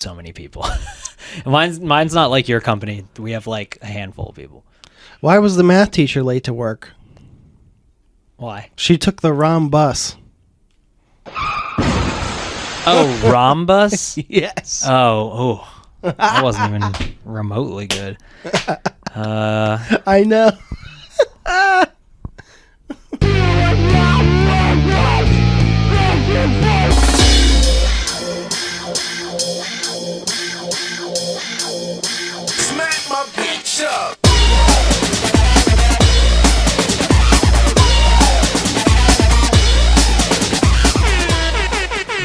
so many people. Mine's not like your company. We have like a handful of people. Why was the math teacher late to work? Why? She took the wrong bus. Oh, Rhombus? Yes. Oh, that wasn't even remotely good. I know. Smack my bitch up.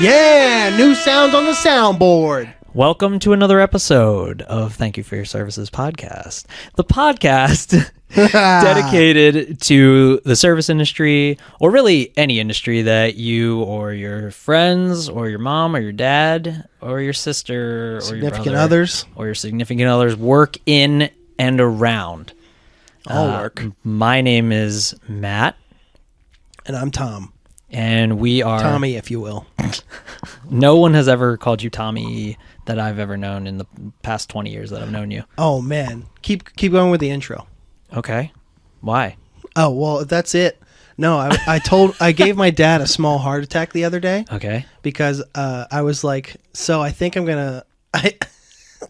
Yeah, new sounds on the soundboard. Welcome to another episode of Thank You for Your Services podcast. The podcast dedicated to the service industry, or really any industry that you or your friends or your mom or your dad or your sister or your Significant brother others. or your significant others work in and around. All work. My name is Matt. And I'm Tom. And we are... Tommy, if you will. No one has ever called you Tommy that I've ever known in the past 20 years that I've known you. Oh, man. Keep going with the intro. Okay. Why? Oh, well, that's it. No, I gave my dad a small heart attack the other day. Okay. Because I was like, so I think I'm going to...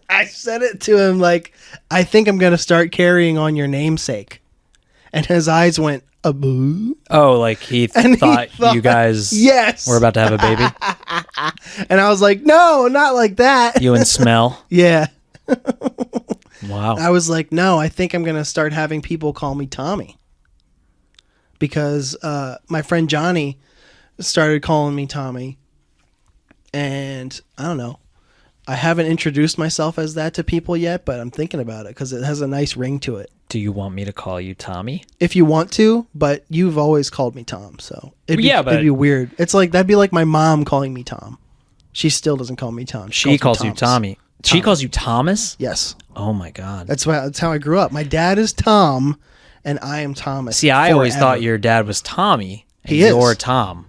I said it to him like, I think I'm going to start carrying on your namesake. And his eyes went, boo. Oh, like he thought you guys yes. were about to have a baby? And I was like, no, not like that. You and Smell? Yeah. Wow. I was like, no, I think I'm going to start having people call me Tommy. Because my friend Johnny started calling me Tommy. And I don't know. I haven't introduced myself as that to people yet, but I'm thinking about it because it has a nice ring to it. Do you want me to call you Tommy? If you want to, but you've always called me Tom, so it'd be weird. It's like that'd be like my mom calling me Tom. She still doesn't call me Tom. She calls you Tommy. She calls you Thomas? Yes. Oh my God. That's how I grew up. My dad is Tom, and I am Thomas. See, I always thought your dad was Tommy. And you're Tom.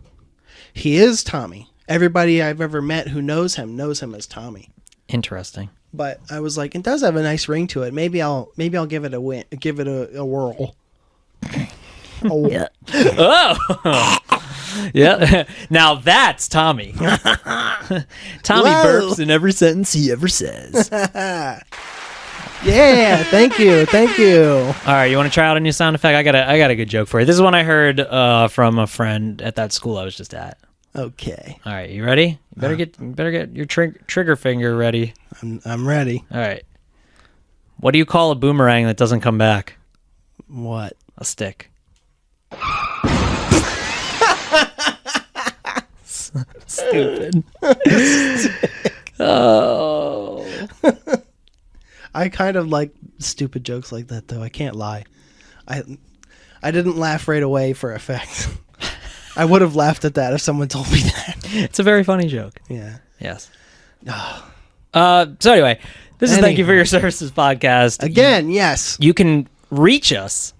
He is Tommy. Everybody I've ever met who knows him as Tommy. Interesting. But I was like, it does have a nice ring to it. Maybe I'll give it a whirl. Oh. Yeah. Oh. Yeah. Now that's Tommy. Tommy burps in every sentence he ever says. Yeah, thank you. All right, you want to try out a new sound effect? I got a good joke for you. This is one I heard from a friend at that school I was just at. Okay. All right, you ready? You better get your trigger finger ready. I'm ready. All right. What do you call a boomerang that doesn't come back? What? A stick. Stupid. Oh. I kind of like stupid jokes like that, though. I can't lie. I didn't laugh right away for effect. I would have laughed at that if someone told me that. It's a very funny joke. Yeah. Yes. So anyway, this is Thank You for Your Services podcast. Again, yes. You can reach us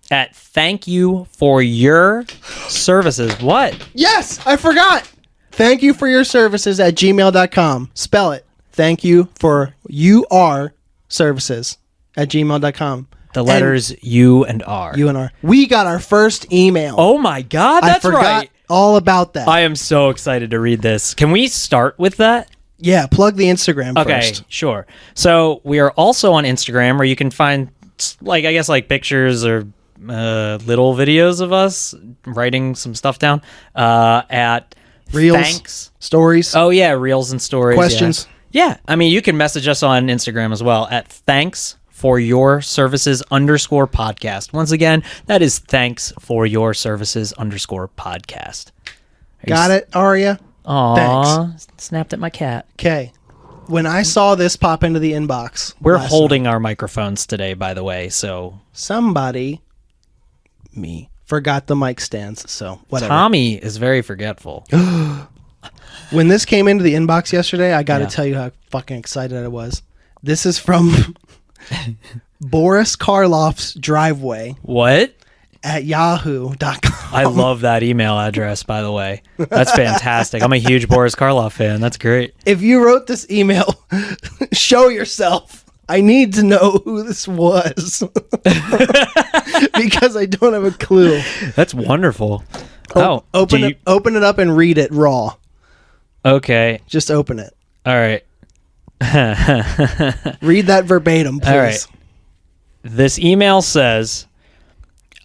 at ThankYouForUrServices. What? Yes, I forgot. ThankYouForUrServices at gmail.com. Spell it. Thank you for your services at gmail.com. The letters U and R. U and R. We got our first email. Oh my God, that's I forgot right. all about that. I am so excited to read this. Can we start with that? Yeah, plug the Instagram first. Okay, sure. So we are also on Instagram where you can find like pictures or little videos of us writing some stuff down at Reels, Thanks. Stories. Oh yeah, Reels and Stories. Questions. Yeah. I mean, you can message us on Instagram as well at ThankYouForUrServices_podcast. Once again, that is ThankYouForUrServices_podcast. Got it, Aria? Aw, Thanks. Snapped at my cat. Okay. When I saw this pop into the inbox, We're holding our microphones today, by the way, so... Somebody, me, forgot the mic stands, so whatever. Tommy is very forgetful. When this came into the inbox yesterday, I got to tell you how fucking excited I was. This is from Boris Karloff's driveway. What? at yahoo.com. I love that email address, by the way. That's fantastic. I'm a huge Boris Karloff fan. That's great. If you wrote this email, show yourself. I need to know who this was because I don't have a clue. That's wonderful. Open it up and read it raw. Okay. Just open it. All right. Read that verbatim, please. All right. This email says,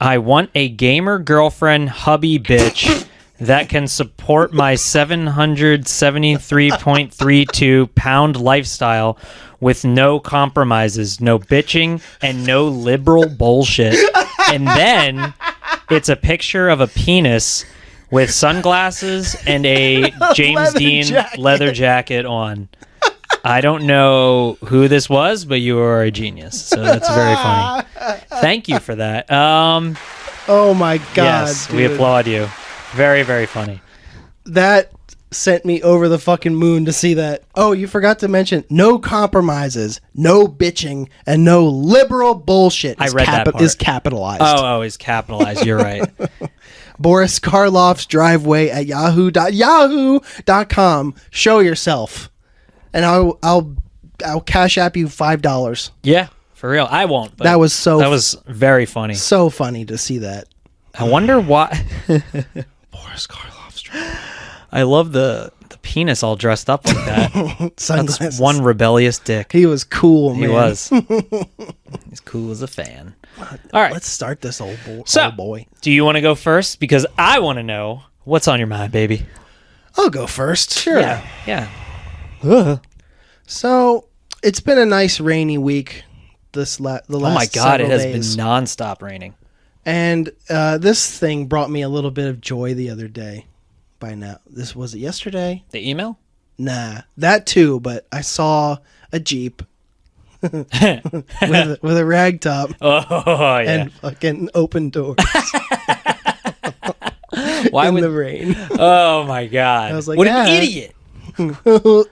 I want a gamer girlfriend hubby bitch that can support my 773.32 pound lifestyle with no compromises, no bitching, and no liberal bullshit. And then it's a picture of a penis with sunglasses and a James Dean leather jacket on. I don't know who this was, but you are a genius. So that's very funny. Thank you for that. Oh my God. Yes, dude. we applaud you. Very, very funny. That sent me over the fucking moon to see that. Oh, you forgot to mention no compromises, no bitching, and no liberal bullshit. I read that part. Is capitalized. Oh, is capitalized. You're right. Boris Karloff's driveway at yahoo.com. Show yourself. And I'll cash app you $5. Yeah, for real. I won't. But that was very funny. So funny to see that. I wonder why. Boris Karloff's driveway. I love the penis all dressed up like that. Sunglasses. That's one rebellious dick. He was cool, man. He was. He's cool as a fan. All right. Let's start this old boy. Do you want to go first? Because I want to know what's on your mind, baby. I'll go first. Sure. Yeah. So it's been a nice rainy week. The last. Oh my God! It has days. been nonstop raining. And this thing brought me a little bit of joy the other day. By now, this was it yesterday. The email? Nah, that too. But I saw a Jeep with a rag top. Oh yeah. And fucking open doors. Why in would the rain? Oh my God! I was like, what an idiot!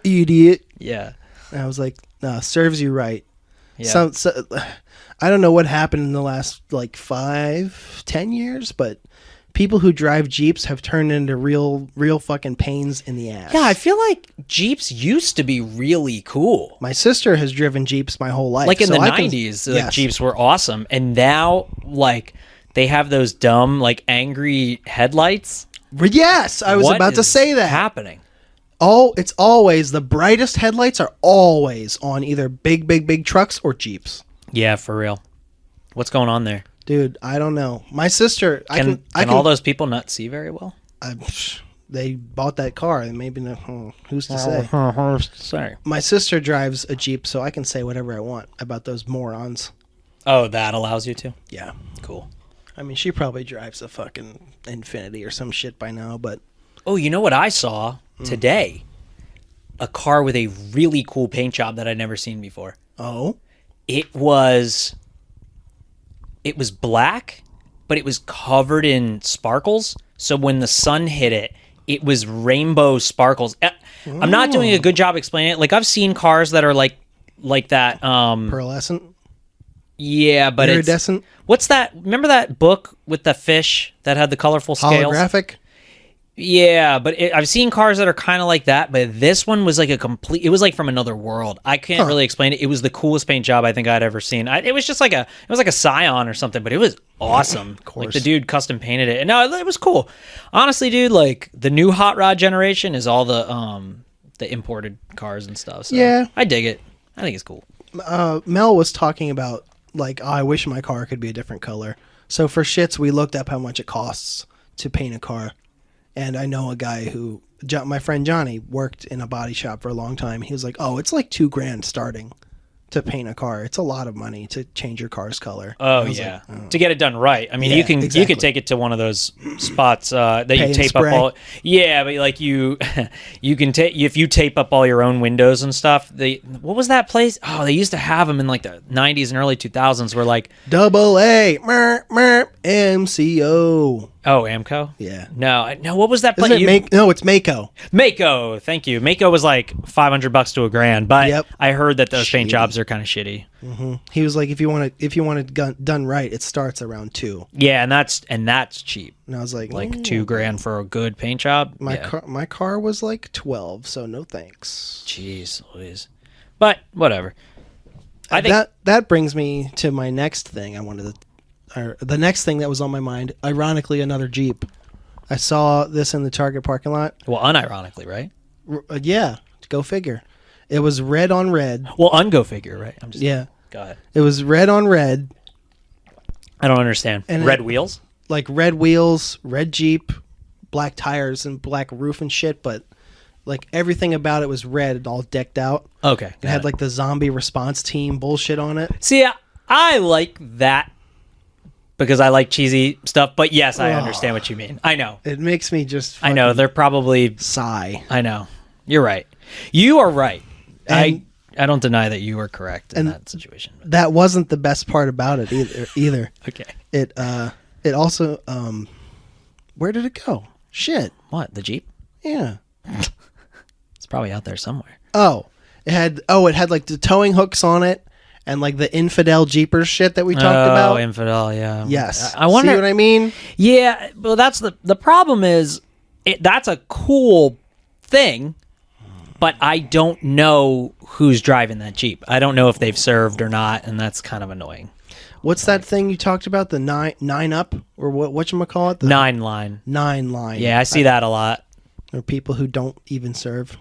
Idiot. Yeah. And I was like, nah, serves you right. Yeah. I don't know what happened in the last like 5-10 years, but people who drive Jeeps have turned into real fucking pains in the ass. Yeah, I feel like Jeeps used to be really cool. My sister has driven Jeeps my whole life. Like in the 90s, yes. Jeeps were awesome. And now, like, they have those dumb, like, angry headlights. Yes, I was about to say that. Happening? It's always the brightest headlights are always on either big trucks or Jeeps. Yeah, for real. What's going on there? Dude, I don't know. My sister... Can all those people not see very well? They bought that car, and maybe... who's to say? Who's to say? My sister drives a Jeep, so I can say whatever I want about those morons. Oh, that allows you to? Yeah. Cool. I mean, she probably drives a fucking Infinity or some shit by now, but... Oh, you know what I saw today? A car with a really cool paint job that I'd never seen before. Oh? It was black, but it was covered in sparkles. So when the sun hit it, it was rainbow sparkles. I'm not doing a good job explaining it. Like, I've seen cars that are like that. Pearlescent? Yeah, but Iridescent? What's that? Remember that book with the fish that had the colorful scales? Holographic? Yeah, but I've seen cars that are kind of like that, but this one was like it was like from another world. I can't really explain it. It was the coolest paint job I think I'd ever seen. It was just like it was like a Scion or something, but it was awesome. Of course. Like the dude custom painted it. And no, it was cool. Honestly, dude, like the new hot rod generation is all the imported cars and stuff. So yeah. I dig it. I think it's cool. Mel was talking about like, I wish my car could be a different color. So for shits, we looked up how much it costs to paint a car. And I know a guy who, my friend Johnny, worked in a body shop for a long time. He was like, oh, it's like $2,000 starting to paint a car. It's a lot of money to change your car's color. Oh, yeah. Like, to get it done right. I mean, you can take it to one of those spots that you tape up all. Yeah, but like you can take, if you tape up all your own windows and stuff. What was that place? Oh, they used to have them in like the 90s and early 2000s where like AA, MCO. Oh, Amco? Yeah. No, what was that Isn't place? it No, it's Mako. Mako, thank you. Mako was like $500 to $1,000, but Yep. I heard that those paint Shitty. jobs are kind of shitty. He was like, if you want it done right, it starts around $2. Yeah, and that's cheap. And I was like, Like "Mm." $2,000 for a good paint job. My car was like 12, so no thanks. Jeez Louise. But whatever. I think that brings me to my next thing the next thing that was on my mind. Ironically, another Jeep. I saw this in the Target parking lot. well, unironically, right? Yeah, go figure. It was red on red. Well, ungo figure, right? I'm just Yeah, Go ahead. it was red on red, I don't understand. And Red wheels? like red wheels, red Jeep, black tires, and black roof and shit. But like everything about it was red, all decked out. Okay. It had like the zombie response team bullshit on it. See, I like that because I like cheesy stuff, but yes, I understand what you mean. I know. It makes me just I know. They're probably sigh. I know. You're right. You are right. And- I don't deny that you were correct in and- that situation. That wasn't the best part about it either. Okay. It also where did it go? Shit. What? The Jeep? Yeah. It's probably out there somewhere. It had like the towing hooks on it and like the infidel Jeepers shit that we talked about. Oh, infidel, yeah. Yes. I wonder See what I mean? Yeah, well that's the problem is that's a cool thing, but I don't know who's driving that Jeep. I don't know if they've served or not, and that's kind of annoying. What's that thing you talked about? The nine up or whatchamacallit? The 9 line. 9 line. Yeah, I see that a lot. Or people who don't even serve.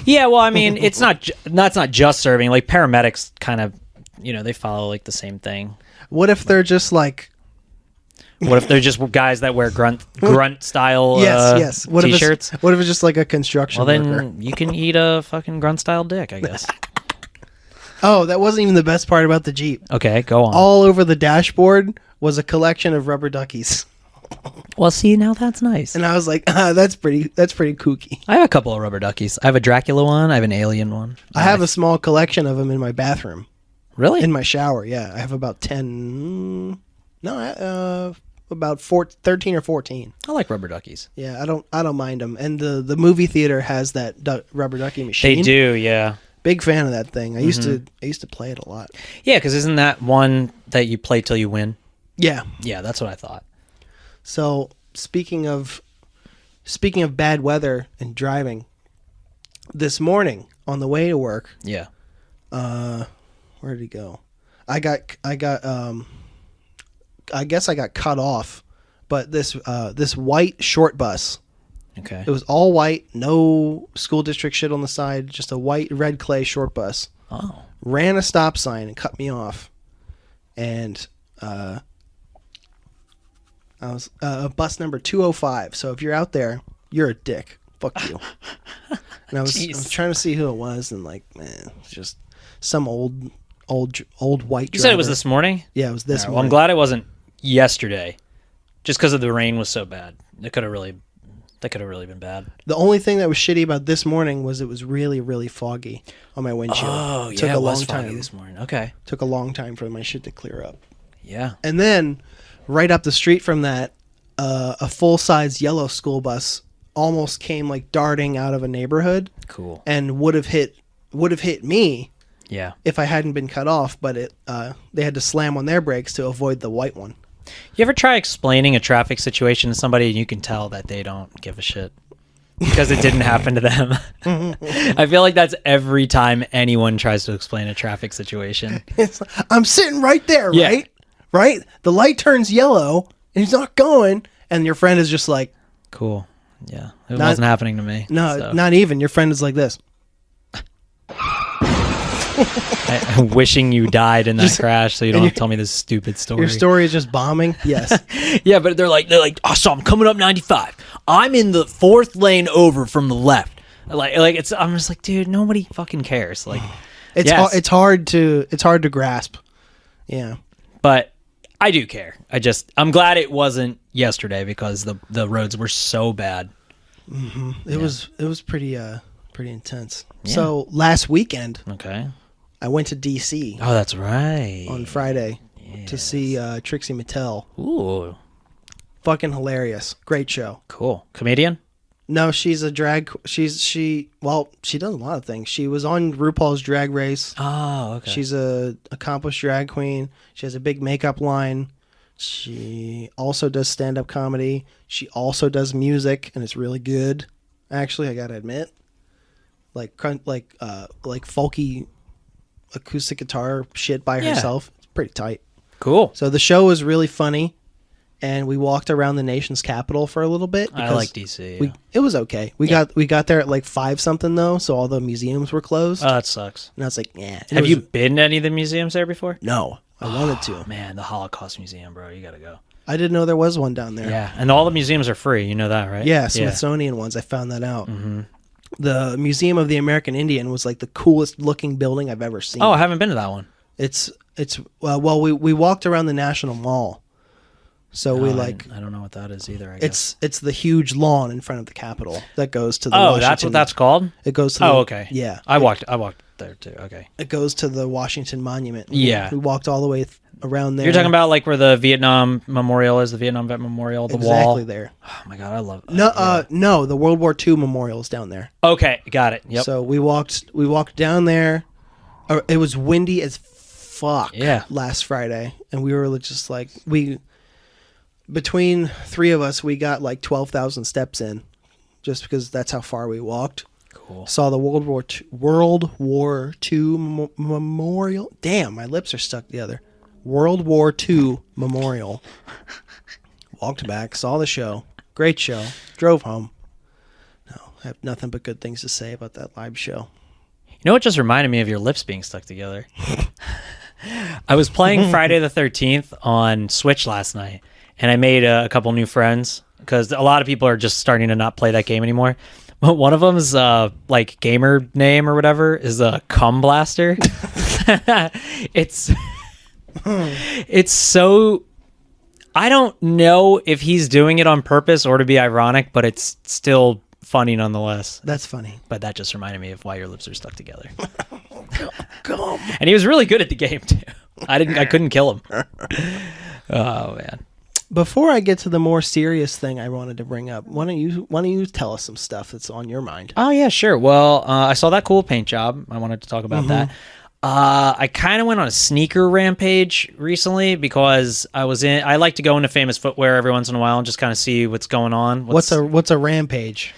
Yeah, well, I mean, it's not that's not just serving. Like paramedics kind of, they follow like the same thing. What if they're just like What if they're just guys that wear grunt style yes. t-shirts? What if it's just like a construction Well, worker? then you can eat a fucking grunt style dick, I guess. Oh, that wasn't even the best part about the Jeep. Okay, go on. All over the dashboard was a collection of rubber duckies. Well, see, now that's nice. And I was like, that's pretty kooky. I have a couple of rubber duckies. I have a Dracula one. I have an alien one. I have a small collection of them in my bathroom. Really? In my shower, yeah. I have about 10. No, about 13 or 14. I like rubber duckies. Yeah, I don't mind them. And the movie theater has that rubber ducky machine. They do, yeah. Big fan of that thing. I used to play it a lot. Yeah, because isn't that one that you play till you win? Yeah. Yeah, that's what I thought. So speaking of bad weather and driving, this morning on the way to work, Yeah. where did he go? I guess I got cut off, but this white short bus. Okay. It was all white, no school district shit on the side, just a white red clay short bus. Oh. Ran a stop sign and cut me off, and I was bus number 205. So if you're out there, you're a dick. Fuck you. And I was trying to see who it was, and like, man, it's just some old white driver. You said it was this morning? Yeah, it was this All right, morning. well, I'm glad it wasn't yesterday, just because of the rain was so bad. That could have really been bad. The only thing that was shitty about this morning was it was really, really foggy on my windshield. Oh, yeah, Took it a was long foggy time. this morning. Okay. Took a long time for my shit to clear up. Yeah. And then, right up the street from that, a full-size yellow school bus almost came like darting out of a neighborhood. Cool. And would have hit me Yeah. if I hadn't been cut off. But they had to slam on their brakes to avoid the white one. You ever try explaining a traffic situation to somebody and you can tell that they don't give a shit because it didn't happen to them? I feel like that's every time anyone tries to explain a traffic situation. It's like, I'm sitting right there, Yeah. right? Right? The light turns yellow and he's not going, and your friend is just like, Cool. Yeah. It wasn't happening to me. no, so. not even. Your friend is like this. Wishing you died in that crash so you don't have to tell me this stupid story. Your story is just bombing. Yes. Yeah, but they're like, oh, so I'm coming up 95. I'm in the fourth lane over from the left. Like it's. I'm just like, dude, nobody fucking cares. Like, yes. It's hard to grasp. Yeah. But I do care. I'm glad it wasn't yesterday because the roads were so bad. It was pretty intense. Yeah. So last weekend, Okay. I went to DC Oh, that's right. on Friday to see Trixie Mattel. Ooh. Fucking hilarious. Great show. Cool. Comedian? No, she's a drag. She does a lot of things. She was on RuPaul's Drag Race. Oh, okay. She's a accomplished drag queen. She has a big makeup line. She also does stand-up comedy. She also does music, and it's really good. Actually, I gotta admit, like folky acoustic guitar shit by herself. It's pretty tight. Cool. So the show was really funny, and we walked around the nation's capital for a little bit. I like DC. It was okay. We got there at like 5 something though, so all the museums were closed. Oh, that sucks. And I was like, yeah. Have you been to any of the museums there before? No, I wanted to. Man, the Holocaust Museum, bro. You got to go. I didn't know there was one down there. Yeah, and all the museums are free. You know that, right? Yeah, Smithsonian ones. I found that out. The Museum of the American Indian was like the coolest looking building I've ever seen. Oh, I haven't been to that one. It's we walked around the National Mall. So I don't know what that is either, I guess. It's the huge lawn in front of the Capitol that goes to the Oh, Washington. that's what that's called? It goes to okay. Yeah. I walked there too. Okay. It goes to the Washington Monument. Yeah. We walked all the way around there. You're talking about like where the Vietnam Memorial is, the Vietnam Vet Memorial, the wall. Exactly there. Oh my god, I love No, the World War II memorial is down there. Okay, got it. Yep. So we walked down there. It was windy as fuck last Friday, and we were just like between 3 of us, we got like 12,000 steps in, just because that's how far we walked. Cool. Saw the World War II memorial. Damn, my lips are stuck together. World War II memorial. Walked back, saw the show. Great show. Drove home. No, I have nothing but good things to say about that live show. You know what just reminded me of your lips being stuck together? I was playing Friday the 13th on Switch last night, and I made a couple new friends because a lot of people are just starting to not play that game anymore. But one of them's like gamer name or whatever is a cum blaster. It's so, I don't know if he's doing it on purpose or to be ironic, but it's still funny nonetheless. That's funny. But that just reminded me of why your lips are stuck together. Cum. And he was really good at the game too. I couldn't kill him. Oh man. Before I get to the more serious thing I wanted to bring up, why don't you tell us some stuff that's on your mind? Oh yeah, sure. Well, I saw that cool paint job. I wanted to talk about that. I kind of went on a sneaker rampage recently because I like to go into Famous Footwear every once in a while and just kind of see what's going on. What's a rampage?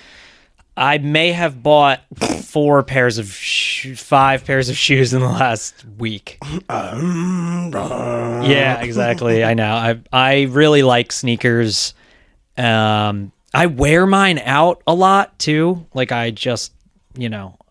I may have bought 5 pairs of shoes in the last week. Yeah, exactly. I know. I really like sneakers. I wear mine out a lot too. Like I just,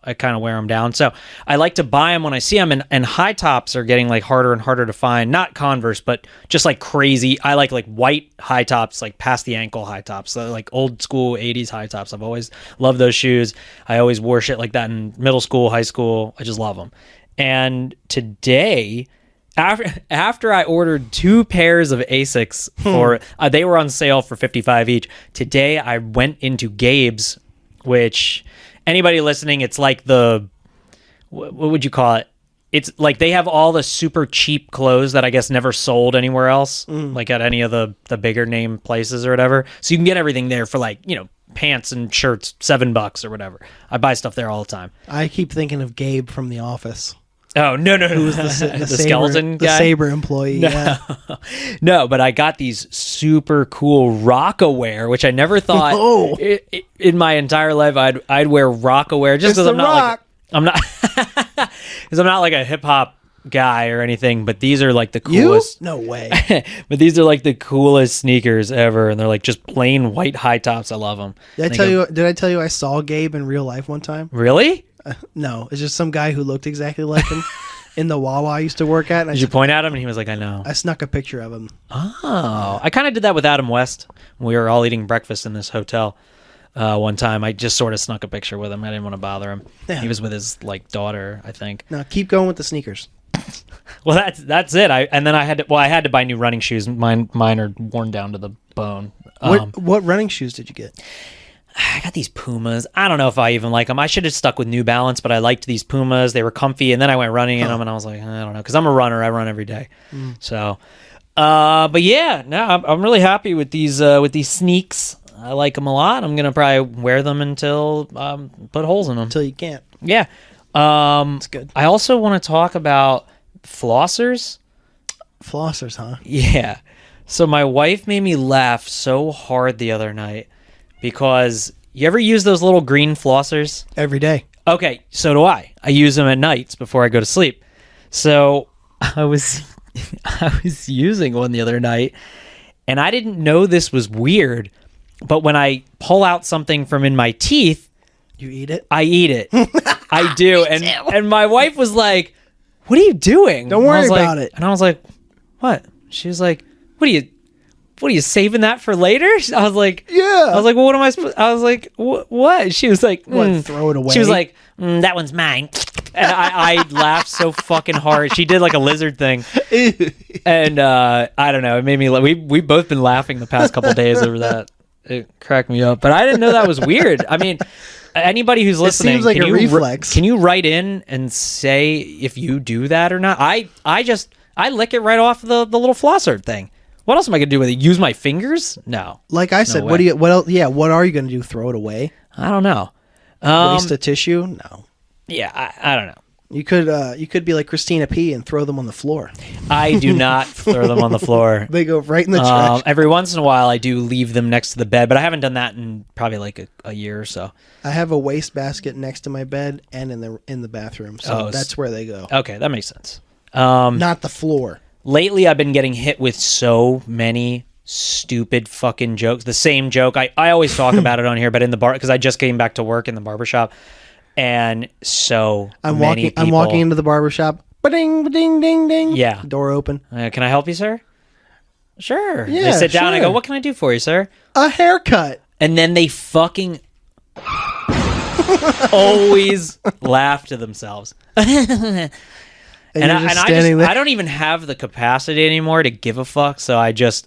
I kind of wear them down. So I like to buy them when I see them, and high tops are getting like harder and harder to find. Not Converse, but just like crazy. I like white high tops, like past the ankle high tops, so like old school 80s high tops. I've always loved those shoes. I always wore shit like that in middle school, high school. I just love them. And today, after I ordered 2 pairs of Asics for, they were on sale for $55 each. Today I went into Gabe's, which anybody listening, it's like what would you call it? It's like they have all the super cheap clothes that I guess never sold anywhere else, like at any of the bigger name places or whatever. So you can get everything there for pants and shirts, $7 or whatever. I buy stuff there all the time. I keep thinking of Gabe from The Office. Oh, no. Who's the skeleton guy? The Sabre employee, yeah. No, but I got these super cool Rockaware, which I never thought in my entire life I'd wear Rockaware just because I'm not because I'm not like a hip hop guy or anything, but these are like the coolest. No way. But these are like the coolest sneakers ever, and they're like just plain white high tops. I love them. Did I tell you I saw Gabe in real life one time? Really? No, it's just some guy who looked exactly like him in the Wawa I used to work at. And Did you point at him and he was like, I know? I snuck a picture of him. Oh, I kind of did that with Adam West. We were all eating breakfast in this hotel one time. I just sort of snuck a picture with him. I didn't want to bother him. Yeah. He was with his daughter, I think. No, keep going with the sneakers. Well, that's it. I had to buy new running shoes. Mine are worn down to the bone. What running shoes did you get? I got these Pumas. I don't know if I even like them. I should have stuck with New Balance, but I liked these Pumas. They were comfy, and then I went running in them, and I was like, I don't know, because I'm a runner. I run every day. So But yeah, no, I'm really happy with these sneaks. I like them a lot. I'm gonna probably wear them until put holes in them. Until you can't. Yeah. It's good. I also want to talk about flossers. Flossers, huh? Yeah. So my wife made me laugh so hard the other night because you ever use those little green flossers? Every day. Okay, so do I. I use them at nights before I go to sleep. So I was using one the other night, and I didn't know this was weird, but when I pull out something from in my teeth, You eat it? I eat it. I do. And my wife was like, "What are you doing? Don't worry about it." And I was like, "What?" She was like, What are you saving that for later?" I was like, Yeah. I was like, "Well, what am I supposed?" I was like, "What?" She was like, What, throw it away? She was like, "That one's mine." And I laughed so fucking hard. She did like a lizard thing. And I don't know. It made me we've both been laughing the past couple days over that. It cracked me up. But I didn't know that was weird. I mean, anybody who's listening, seems like a reflex. Can you write in and say if you do that or not? I lick it right off the little flosser thing. What else am I gonna do with it? Use my fingers? No. Like I said, way. what else? Yeah, what are you going to do? Throw it away? I don't know. Waste of tissue? No. Yeah, I don't know. You could be like Christina P. and throw them on the floor. I do not throw them on the floor. They go right in the trash. Every once in a while, I do leave them next to the bed, but I haven't done that in probably like a year or so. I have a waste basket next to my bed and in the bathroom, so that's where they go. Okay, that makes sense. Not the floor. Lately, I've been getting hit with so many stupid fucking jokes. The same joke. I always talk about it on here, but in the bar, because I just came back to work in the barbershop, and so I'm many walking people, into the barbershop. Ba-ding, ba-ding, ding, ding. Yeah. Door open. Can I help you, sir? Sure. Yeah, They sit down. I sure. go, "What can I do for you, sir?" A haircut. And then they fucking always laugh to themselves. And you're just standing there. I don't even have the capacity anymore to give a fuck. So I just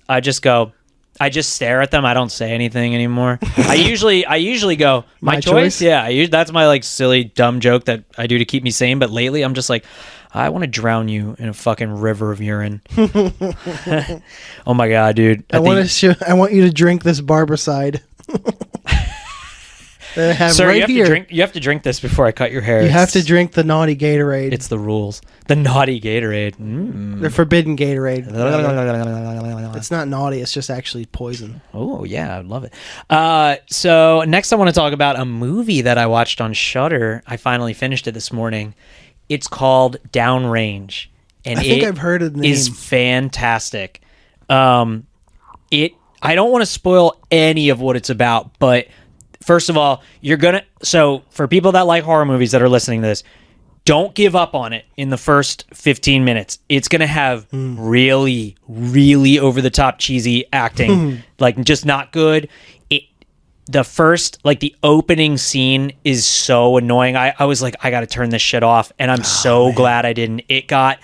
stare at them. I don't say anything anymore. I usually go, my choice. Yeah. That's my like silly, dumb joke that I do to keep me sane. But lately I'm just like, I want to drown you in a fucking river of urine. Oh my God, dude. I want you to drink this Barbicide. That I have Sir, right here. you have to drink this before I cut your hair. You have to drink the naughty Gatorade. It's the rules. The naughty Gatorade. The forbidden Gatorade. It's not naughty. It's just actually poison. Oh, yeah. I love it. So next I want to talk about a movie that I watched on Shudder. I finally finished it this morning. It's called Downrange. And I think I've heard of the name. It is fantastic. I don't want to spoil any of what it's about, but first of all, so for people that like horror movies that are listening to this, don't give up on it in the first 15 minutes. It's going to have really, really over the top cheesy acting, like just not good. The opening scene is so annoying. I was like, I got to turn this shit off. And I'm so glad I didn't. It got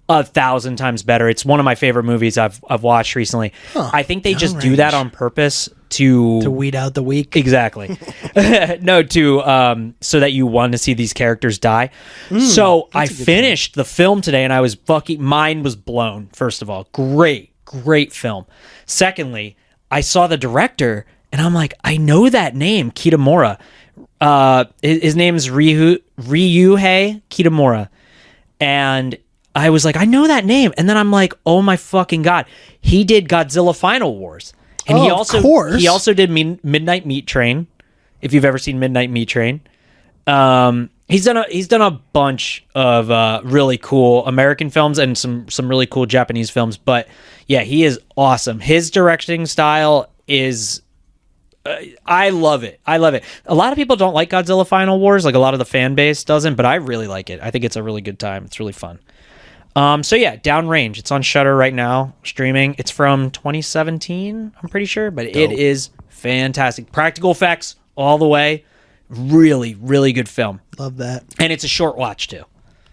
1,000 times better. It's one of my favorite movies I've watched recently. I think they just do that on purpose to weed out the weak. Exactly. No, so that you want to see these characters die. So I finished the film today and I was mind was blown. First of all, great film. Secondly, I saw the director and I'm like, I know that name, Kitamura. His name is Ryuhei Kitamura. And I was like, I know that name. And then I'm like, oh my fucking God. He did Godzilla Final Wars. And he also did Midnight Meat Train. If you've ever seen Midnight Meat Train. He's done a bunch of really cool American films and some really cool Japanese films. But yeah, he is awesome. His directing style is I love it. A lot of people don't like Godzilla Final Wars, like a lot of the fan base doesn't, but I really like it. I think it's a really good time. It's really fun. So yeah, Downrange. It's on Shudder right now, streaming. It's from 2017, I'm pretty sure, but it is fantastic. Practical effects all the way. Really, really good film. Love that. And it's a short watch too.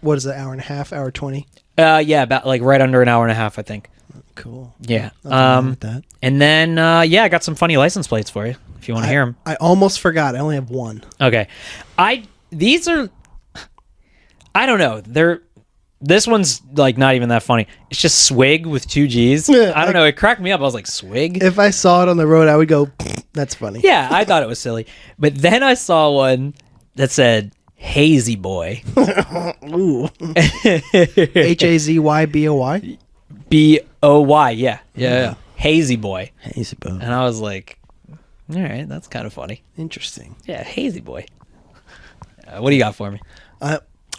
What is it, hour and a half, hour 20? Yeah, about like right under an hour and a half, I think. Cool. Yeah. With that. And then I got some funny license plates for you if you want to hear them. I almost forgot. I only have one. Okay. These are, I don't know. This one's like not even that funny. It's just swig with 2 G's. I don't know. It cracked me up. I was like, swig? If I saw it on the road, I would go, that's funny. Yeah, I thought it was silly. But then I saw one that said hazy boy. Ooh. HAZYBOY? BOY. Yeah. Hazy boy. Hazy boy. And I was like, all right, that's kind of funny. Interesting. Yeah, hazy boy. What do you got for me?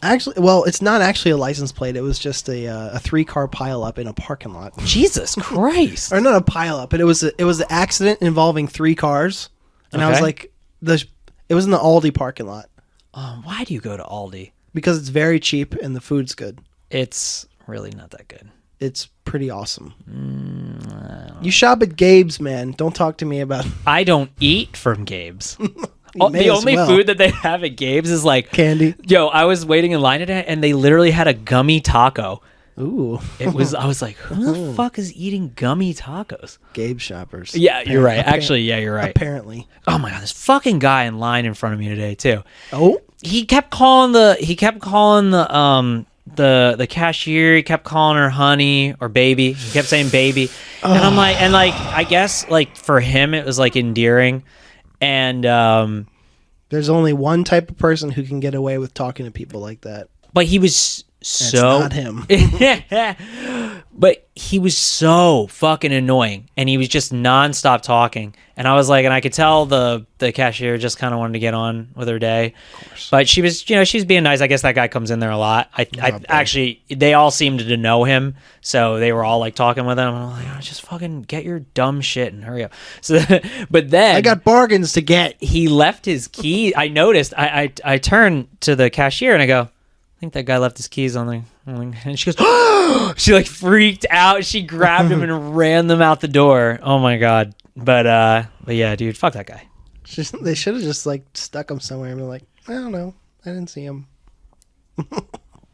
Actually, well, it's not actually a license plate. It was just a 3-car pileup in a parking lot. Jesus Christ. Or not a pileup, but it was an accident involving 3 cars. And I was like, it was in the Aldi parking lot. Why do you go to Aldi? Because it's very cheap and the food's good. It's really not that good. It's pretty awesome. You shop at Gabe's, man. Don't talk to me about... I don't eat from Gabe's. may The as only well. food that they have at Gabe's is like Candy. Yo, I was waiting in line today, and they literally had a gummy taco. Ooh. I was like, who the fuck is eating gummy tacos? Gabe shoppers. Yeah, you're right. Actually, yeah, you're right. Apparently. Oh my god, this fucking guy in line in front of me today too. Oh. He kept calling the cashier. He kept calling her honey or baby. He kept saying baby, and I'm like, I guess like for him it was like endearing, and There's only one type of person who can get away with talking to people like that. but he was so not him. But he was so fucking annoying, and he was just nonstop talking. And I was like, and I could tell the cashier just kind of wanted to get on with her day. Of course. But she was, she was being nice. I guess that guy comes in there a lot. I actually, they all seemed to know him, so they were all like talking with him. And I'm like, oh, just fucking get your dumb shit and hurry up. So, but then I got bargains to get. he left his key. I noticed. I turned to the cashier and I go, I think that guy left his keys on the... And she goes, oh! She like freaked out. She grabbed him and ran them out the door. Oh my god. But yeah, dude, fuck that guy. They should have just like stuck him somewhere and been like, I don't know, I didn't see him.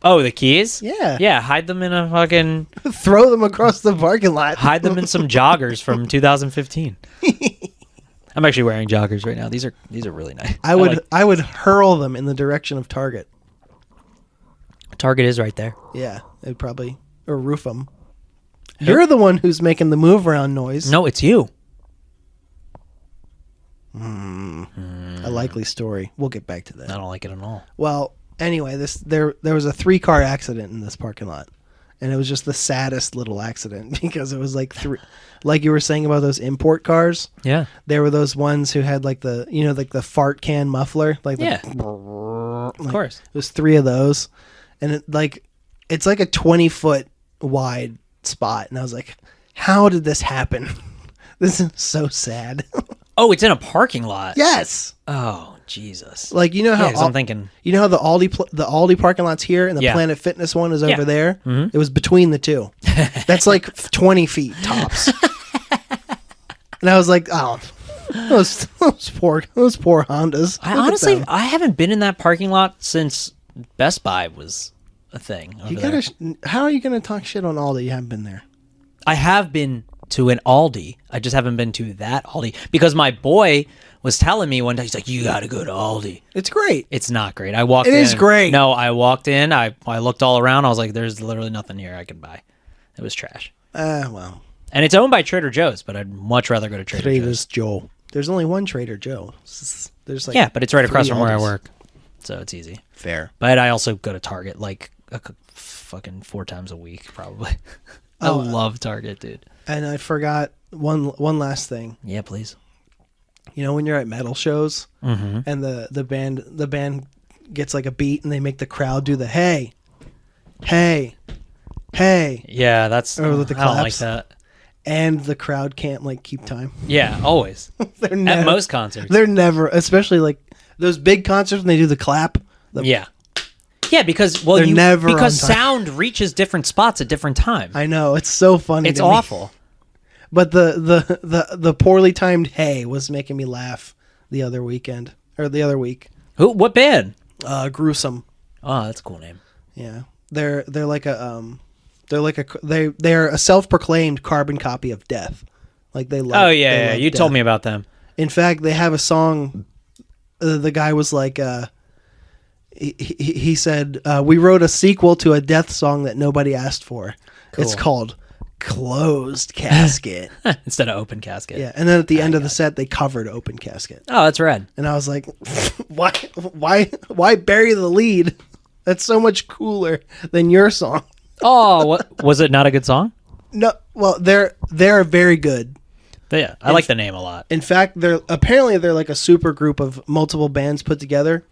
Oh, the keys? Yeah. Yeah, hide them in a fucking... Throw them across the parking lot. Hide them in some joggers from 2015. I'm actually wearing joggers right now. These are really nice. I would hurl them in the direction of Target. Target is right there. Yeah, they'd probably or roof them. You're the one who's making the move around noise. No, it's you. A likely story. We'll get back to that. I don't like it at all. Well, anyway, there was a 3-car accident in this parking lot, and it was just the saddest little accident because it was like like you were saying about those import cars. Yeah. There were those ones who had like the like the fart can muffler, like Yeah. of course. It was 3 of those, and it's like a 20-foot wide spot, and I was like, how did this happen? This is so sad. Oh, it's in a parking lot. Yes. Oh, Jesus. Like how 'cause I'm thinking... how the Aldi parking lot's here and the Planet Fitness one is over there. Mm-hmm. It was between the two. That's like 20 feet tops. And I was like, oh, those poor Hondas. I haven't been in that parking lot since Best Buy was a thing. How are you gonna talk shit on Aldi? You haven't been there. I have been to an Aldi. I just haven't been to that Aldi because my boy was telling me one day, he's like, you got to go to Aldi. It's great. It's not great. I walked in. It is great. No, I walked in. I looked all around. I was like, there's literally nothing here I could buy. It was trash. Well. And it's owned by Trader Joe's, but I'd much rather go to Trader Joe's. Joe. There's only one Trader Joe. There's like But it's right across 3 from where I Aldis. work. So it's easy. Fair. But I also go to Target like fucking 4 times a week, probably. I love Target, dude. And I forgot one last thing. Yeah, please. When you're at metal shows Mm-hmm. and the band gets like a beat and they make the crowd do the hey. Yeah, that's... Or with the I don't like claps. that. And the crowd can't like keep time. Yeah, always. They're never, At most concerts. They're never, especially like those big concerts when they do the clap. Yeah, because They're never on time. sound reaches different spots at different times. I know, it's so funny. It's to me. awful. But the poorly timed hey was making me laugh the other week. Who? What band? Gruesome. Oh, that's a cool name. Yeah, they're like they're a self-proclaimed carbon copy of Death. Like they love. Oh yeah, love you Death. told me about them. In fact, they have a song. The guy was like, he said, we wrote a sequel to a death song that nobody asked for. Cool. It's called Closed Casket. Instead of Open Casket. Yeah, and then at the end of the set, they covered Open Casket. Oh, that's rad. And I was like, why bury the lead? That's so much cooler than your song. Oh, what was it? Not a good song? No, well, they're very good. Yeah, I like the name a lot. In fact, they're like a super group of multiple bands put together,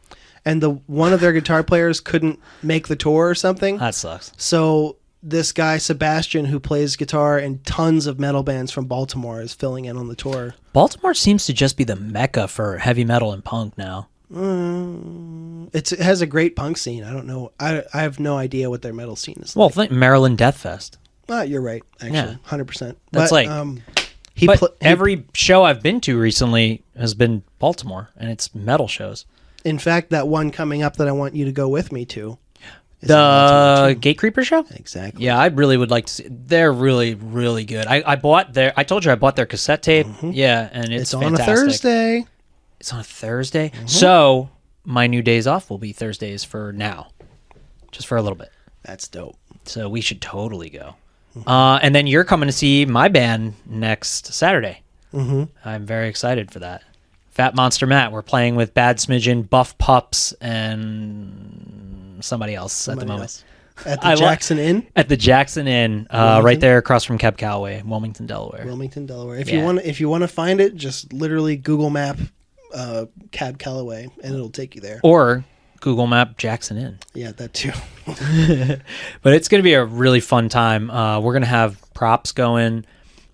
and one of their guitar players couldn't make the tour or something. That sucks. So this guy Sebastian, who plays guitar in tons of metal bands from Baltimore, is filling in on the tour. Baltimore seems to just be the mecca for heavy metal and punk now. It has a great punk scene. I don't know. I have no idea what their metal scene is. Well, like. think Maryland Death Fest. You're right. Actually, Yeah. 100%. That's like. Every show I've been to recently has been Baltimore, and it's metal shows. In fact, that one coming up that I want you to go with me to. The Gatecreeper show? Exactly. Yeah, I really would like to see. They're really, really good. I told you I bought their cassette tape. Mm-hmm. Yeah, and it's on fantastic. a Thursday. It's on a Thursday. Mm-hmm. So my new days off will be Thursdays for now, just for a little bit. That's dope. So we should totally go. And then you're coming to see my band next Saturday. Mm-hmm. I'm very excited for that. Fat Monster Matt. We're playing with Bad Smidgen, Buff Pups, and somebody else at the moment. At the Jackson Inn? At the Jackson Inn, right there across from Cab Calloway, Wilmington, Delaware. If you want to find it, just literally Google Map Cab Calloway, and it'll take you there. Or Google Map Jackson Inn. Yeah, that too. But it's going to be a really fun time. We're going to have props going.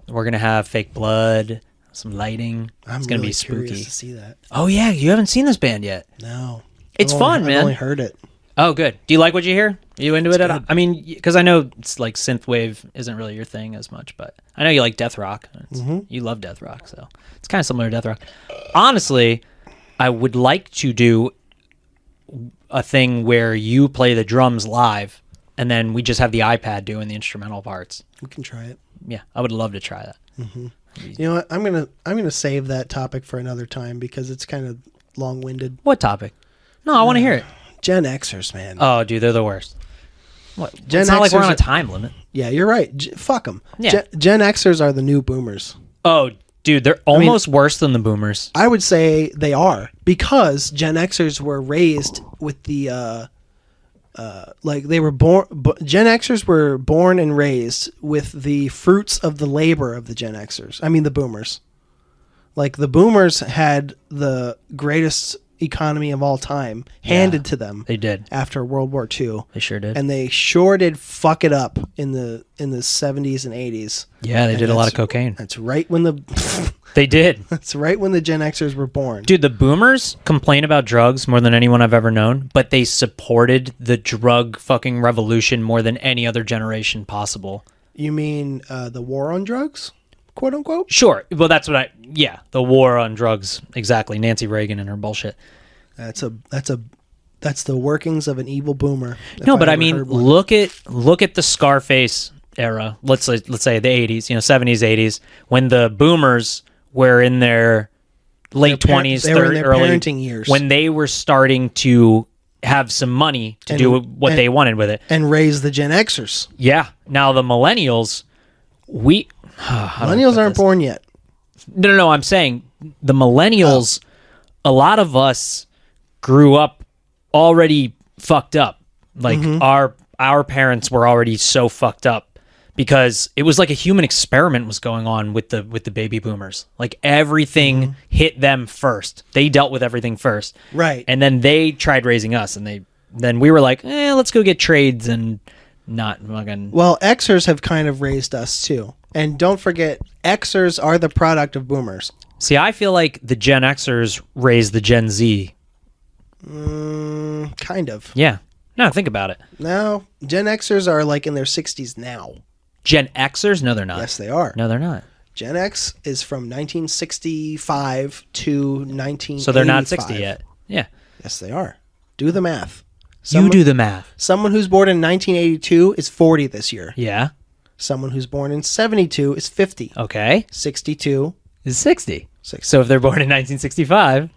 We're going to have fake blood, some lighting. It's going to be spooky. Curious to see that. Oh, yeah. You haven't seen this band yet. No. It's fun, man. I've only heard it. Oh, good. Do you like what you hear? Are you into it at all? I mean, because I know it's like synthwave isn't really your thing as much, but I know you like death rock. You love death rock, so it's kind of similar to death rock. Honestly, I would like to do a thing where you play the drums live, and then we just have the iPad doing the instrumental parts. We can try it. Yeah, I would love to try that. Mm-hmm. You know what? I'm gonna save that topic for another time because it's kind of long-winded. What topic? No, I want to hear it. Gen Xers, man. Oh, dude, they're the worst. What? Gen it's not like we're on a Xers time limit. Yeah, you're right. Fuck them. Yeah. Gen Xers are the new boomers. Oh, dude, they're almost worse than the boomers. I would say they are because Gen Xers were raised with the they were born. Gen Xers were born and raised with the fruits of the labor of the Gen Xers. I mean, the boomers. Like the boomers had the greatest economy of all time handed to them. They did after World War II. They sure did, and they sure did fuck it up in the 70s and 80s. Yeah, they did a lot of cocaine. That's right when the they did. That's right when the Gen Xers were born. Dude, the boomers complain about drugs more than anyone I've ever known, but they supported the drug fucking revolution more than any other generation possible. You mean the war on drugs? Quote unquote? Sure. Well, that's what the war on drugs. Exactly. Nancy Reagan and her bullshit. That's the workings of an evil boomer. No, but I mean, look at the Scarface era. Let's say the 80s, 70s, 80s, when the boomers were in their late 20s, early parenting years, when they were starting to have some money to do what they wanted with it and raise the Gen Xers. Yeah. Now the millennials, millennials aren't born yet. No. I'm saying the millennials. A lot of us grew up already fucked up. Like our parents were already so fucked up because it was like a human experiment was going on with the baby boomers. Like everything hit them first. They dealt with everything first. Right. And then they tried raising us, and then we were like, let's go get trades and not fucking. Well, Xers have kind of raised us too. And don't forget, Xers are the product of boomers. See, I feel like the Gen Xers raised the Gen Z. Kind of. Yeah. No, think about it. No, Gen Xers are like in their 60s now. Gen Xers? No, they're not. Yes, they are. No, they're not. Gen X is from 1965 to 1985. So they're not 60 yet. Yeah. Yes, they are. Do the math. You do the math. Someone who's born in 1982 is 40 this year. Yeah. Someone who's born in 72 is 50. Okay. 62 is 60. So if they're born in 1965,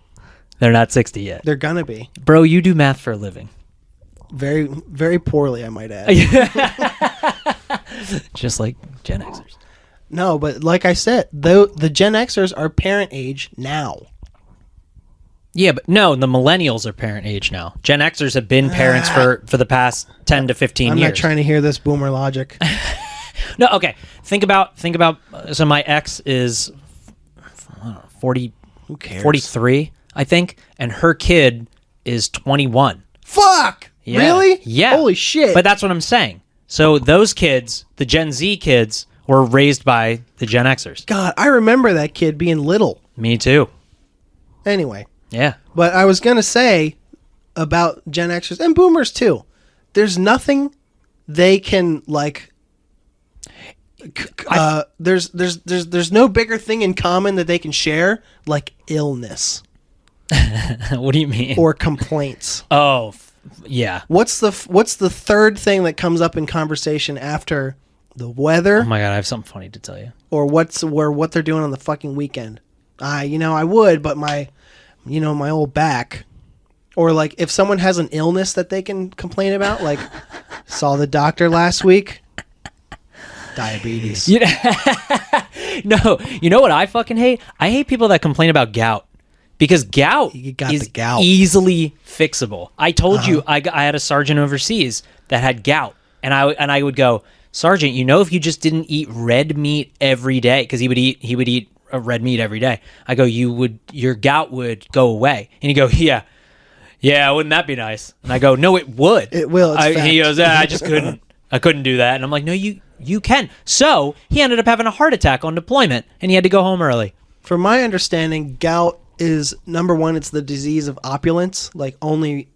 They're not 60 yet. They're gonna be. Bro, you do math for a living. Very, very poorly, I might add. Just like Gen Xers. No, but like I said, the Gen Xers are parent age now. Yeah, but no, the millennials are parent age now. Gen Xers have been parents for the past 10 to 15 I'm years. not trying to hear this boomer logic. No, okay. Think about. So my ex is, I don't know, 40, Who cares? 43, I think, and her kid is 21. Fuck! Yeah. Really? Yeah. Holy shit. But that's what I'm saying. So those kids, the Gen Z kids, were raised by the Gen Xers. God, I remember that kid being little. Me too. Anyway. Yeah. But I was going to say about Gen Xers and boomers too. There's nothing they can like there's no bigger thing in common that they can share like illness What do you mean? or complaints. Oh, yeah. What's the third thing that comes up in conversation after the weather Oh my God, I have something funny to tell you. or what they're doing on the fucking weekend? I would, but my old back. Or like if someone has an illness that they can complain about, like saw the doctor last week, diabetes. No, you know what I fucking hate? I hate people that complain about gout. Because gout You got is the gout. easily fixable. I told you I had a sergeant overseas that had gout, and I would go, Sergeant, if you just didn't eat red meat every day, because he would eat red meat every day. I go, your gout would go away, and he'd go, yeah, wouldn't that be nice? And I go, no, it would. It will. It's fact. He goes, I just couldn't. I couldn't do that, and I'm like, no, you can. So he ended up having a heart attack on deployment, and he had to go home early. From my understanding, gout is number one. It's the disease of opulence. Like only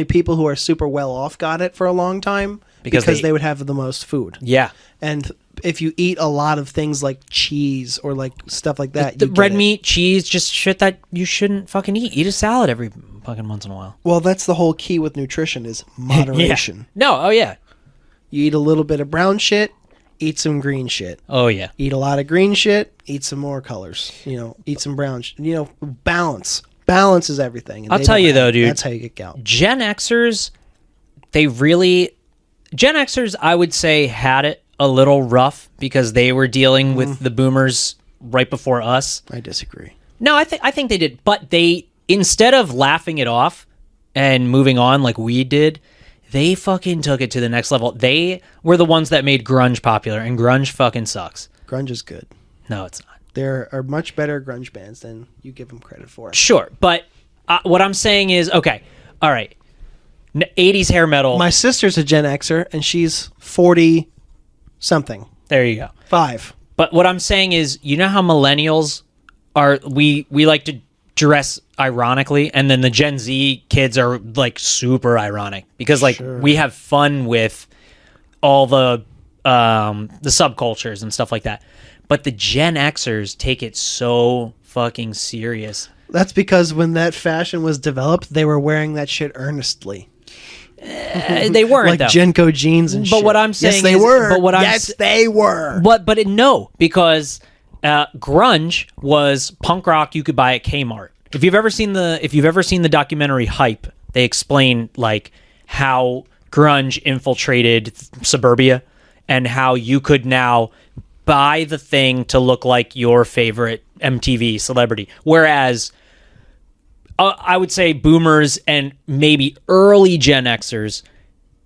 people who are super well off got it for a long time because they would have the most food. Yeah. And if you eat a lot of things like cheese or like stuff like that, The you get red it. meat, cheese, just shit that you shouldn't fucking eat. Eat a salad every fucking once in a while. Well, that's the whole key with nutrition is moderation. Yeah. No, oh yeah. You eat a little bit of brown shit, eat some green shit. Oh yeah. Eat a lot of green shit, eat some more colors. Mm-hmm. Eat some brown shit. Balance. Balance is everything. And I'll they tell don't you have though, it. dude. That's how you get gout. Gen Xers, Gen Xers, I would say, had it a little rough because they were dealing with the boomers right before us. I disagree. No, I think they did, but they, instead of laughing it off and moving on like we did, they fucking took it to the next level. They were the ones that made grunge popular, and grunge fucking sucks. Grunge is good. No, it's not. There are much better grunge bands than you give them credit for. Sure, but what I'm saying is, okay, all right, 80s hair metal. My sister's a Gen Xer, and she's 40-something. There you go. 5. But what I'm saying is, you know how millennials are, we like to dress ironically, and then the Gen Z kids are like super ironic because like we have fun with all the subcultures and stuff like that. But the Gen Xers take it so fucking serious. That's because when that fashion was developed, they were wearing that shit earnestly. They weren't Like though. Jenko jeans and shit. But what I'm saying yes, they is, were. But what yes, they were. No, because grunge was punk rock you could buy at Kmart. If you've ever seen the documentary Hype, they explain like how grunge infiltrated suburbia and how you could now buy the thing to look like your favorite MTV celebrity. Whereas I would say boomers and maybe early Gen Xers,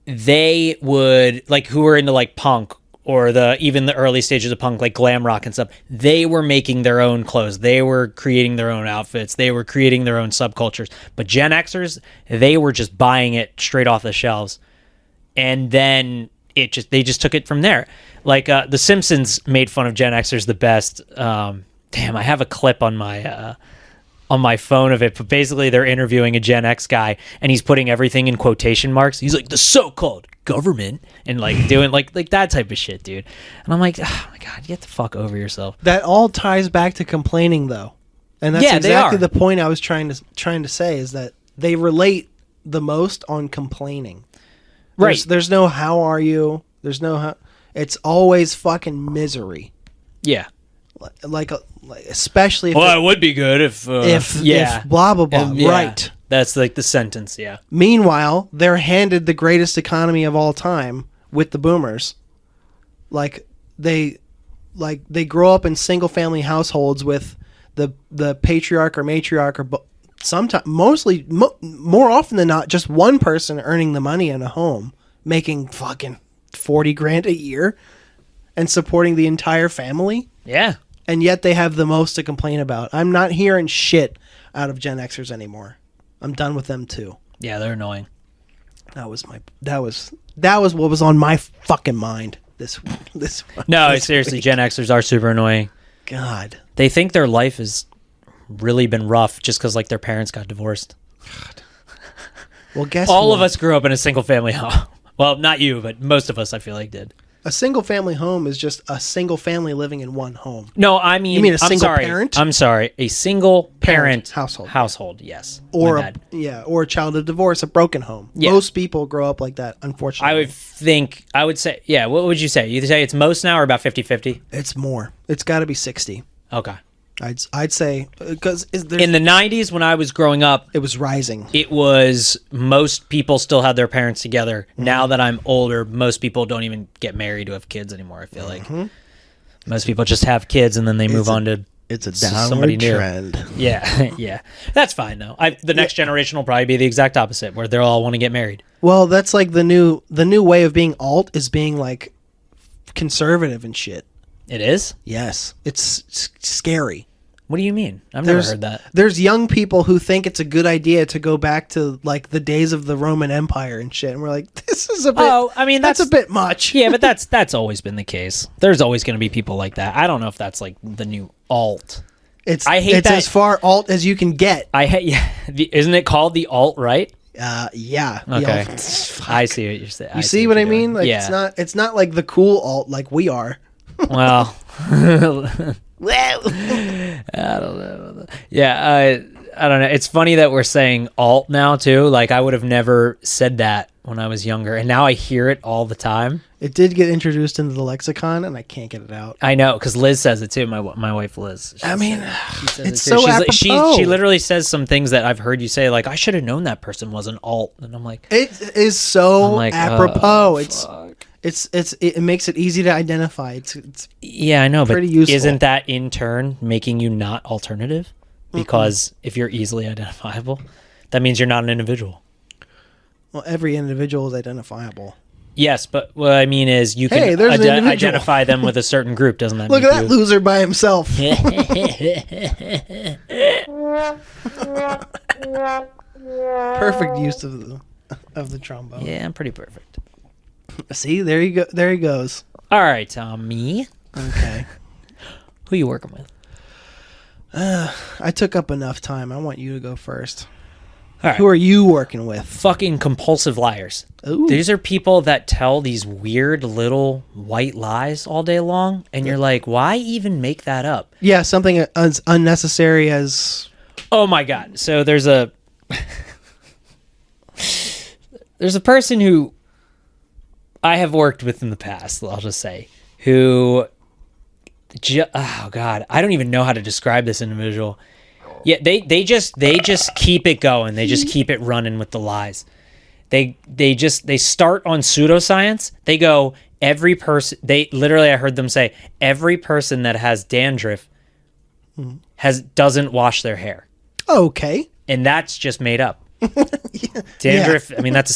they would, like, who were into like punk or even the early stages of punk, like glam rock and stuff, they were making their own clothes. They were creating their own outfits. They were creating their own subcultures. But Gen Xers, they were just buying it straight off the shelves. And then they just took it from there. Like The Simpsons made fun of Gen Xers the best. Damn, I have a clip on my phone of it, but basically they're interviewing a Gen X guy and he's putting everything in quotation marks. He's like, the so-called government, and like doing like that type of shit, dude. And I'm like, oh my God, get the fuck over yourself. That all ties back to complaining though. And that's exactly the point I was trying to say is that they relate the most on complaining. Right. There's no how are you? There's no how. It's always fucking misery. Yeah. like especially if Well, it would be good if if blah blah blah. Yeah. Right. That's like the sentence. Yeah. Meanwhile, they're handed the greatest economy of all time with the boomers. Like they grow up in single family households with the patriarch or matriarch or sometimes mostly more often than not just one person earning the money in a home, making fucking 40 grand a year and supporting the entire family. Yeah. And yet they have the most to complain about. I'm not hearing shit out of Gen Xers anymore. I'm done with them too. Yeah, they're annoying. That was what was on my fucking mind this No, seriously, week. Gen Xers are super annoying. God. They think their life has really been rough just because like their parents got divorced. Well, guess All what? of us grew up in a single family home. Well, not you, but most of us I feel like did. A single family home is just a single family living in one home. No, I mean, You mean a I'm single sorry. parent? I'm sorry, a single parent household. Household, yes. Or My bad. or a child of divorce, a broken home. Yeah. Most people grow up like that, unfortunately. I would say, yeah, what would you say? You say it's most now or about 50-50? It's more. It's got to be 60. Okay. I'd say because In the 90s when I was growing up, it was rising. it was most people still had their parents together. Now that I'm older, most people don't even get married to have kids anymore, I feel like. Most people just have kids and then they move on to It's a somebody downward new. trend. Yeah, yeah. That's fine though. The next generation will probably be the exact opposite, where they'll all want to get married. Well, that's like the new way of being alt is being like conservative and shit. It is? Yes, it's scary. What do you mean? I've never heard that. There's young people who think it's a good idea to go back to like the days of the Roman Empire and shit, and we're like, this is a bit. Oh, I mean, that's a bit much. Yeah, but that's always been the case. There's always going to be people like that. I don't know if that's like the new alt. I hate that- as far alt as you can get. Yeah. Isn't it called the alt right? Yeah. Okay. Fuck. I see what you're saying. You see what I you're doing. mean? Like Yeah. it's not like the cool alt like we are. Well, Well, I don't know. Yeah, I don't know. It's funny that we're saying alt now too. Like I would have never said that when I was younger, and now I hear it all the time. it did get introduced into the lexicon, and I can't get it out. I know because Liz says it too. My wife Liz. I mean, She says it's it too. so apropos. She literally says some things that I've heard you say. Like I should have known that person was an alt, and I'm like, It is so I'm like, apropos. fuck. It makes it easy to identify. It's Yeah, I know, but pretty useful. isn't that in turn making you not alternative? Because if you're easily identifiable, that means you're not an individual. well, every individual is identifiable. Yes, but what I mean is you Hey, can there's an individual. identify them with a certain group. Doesn't that Look make at that you? loser by himself. Perfect use of the trombone. Yeah, I'm pretty perfect. See, there you go. There he goes. All right, Tommy. Okay. Who you working with? I took up enough time. I want you to go first. All right. Who are you working with? Fucking compulsive liars. Ooh. These are people that tell these weird little white lies all day long, and you're like, why even make that up? Yeah, something as unnecessary as Oh my god. So there's a person who I have worked with in the past, I'll just say, who oh god, I don't even know how to describe this individual. Yeah, they just keep it going. They just keep it running with the lies. They start on pseudoscience. They go every person. They literally, I heard them say every person that has dandruff doesn't wash their hair, okay. and that's just made up. Dandruff. I mean, that's a